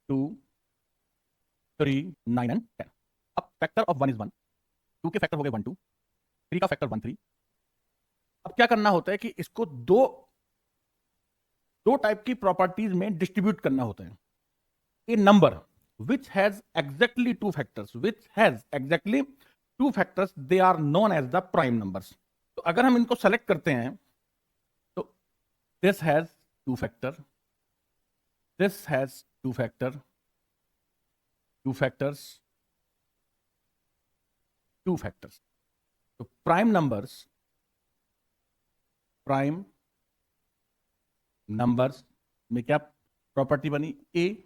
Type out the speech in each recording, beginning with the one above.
2, 3, 9 and 10। अब factor of 1 is 1, 2 के factor हो गए 1 2, 3 का फैक्टर 1 3। अब क्या करना होता है कि इसको दो टाइप की प्रॉपर्टीज में डिस्ट्रीब्यूट करना होता है। A number which has exactly two factors, they are known as the prime numbers। तो अगर हम इनको सेलेक्ट करते हैं तो this has two factor, this has two factors, तो प्राइम नंबर्स में क्या प्रॉपर्टी बनी? ए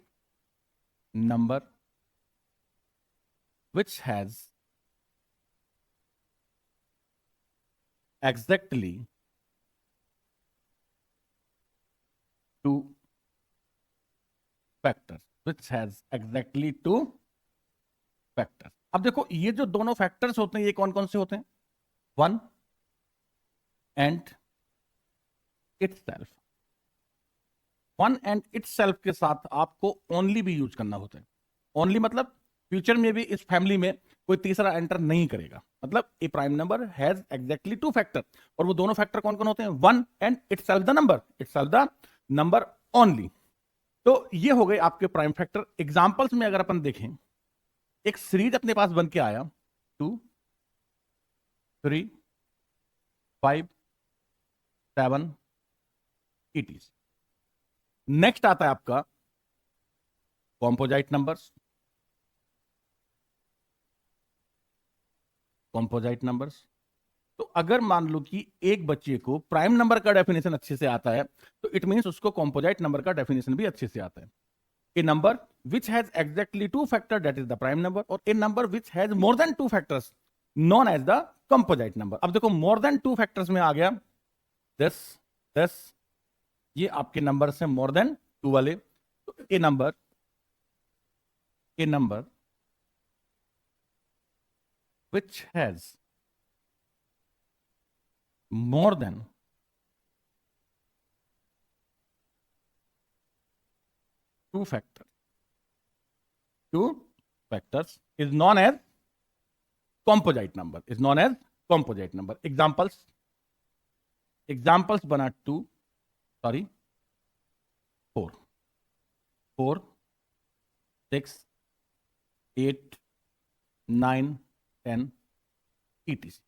number which has exactly two factors, अब देखो ये जो दोनों फैक्टर्स होते हैं ये कौन कौन से होते हैं? 1 एंड इटसेल्फ। 1 एंड इटसेल्फ के साथ आपको ओनली भी यूज करना होता है। ओनली मतलब फ्यूचर में भी इस फैमिली में कोई तीसरा एंटर नहीं करेगा। मतलब a prime number has exactly two factor, और वो दोनों फैक्टर कौन कौन होते हैं? 1 and itself the number only. तो ये हो गए आपके प्राइम फैक्टर। एग्जांपल्स में अगर अपन देखें, एक सीरीज अपने पास बन के आया 2, 3, 5, 7 ETs। नेक्स्ट आता है आपका कॉम्पोजाइट नंबर्स। तो अगर मान लो कि एक बच्चे को प्राइम नंबर का डेफिनेशन अच्छे से आता है तो इट मींस उसको कॉम्पोजाइट नंबर का डेफिनेशन भी अच्छे से आता है। A number which has exactly two factor that is the prime number, और a number which has more than two factors known as the composite number. अब देखो मोर देन टू फैक्टर्स में आ गया दिस, ये आपके नंबर से मोर देन टू वाले। तो a number which has more than two factors is known as composite number, examples बना 4, 6, 8, 9, 10 ETC।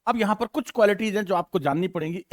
अब यहां पर कुछ क्वालिटीज हैं जो आपको जाननी पड़ेंगी।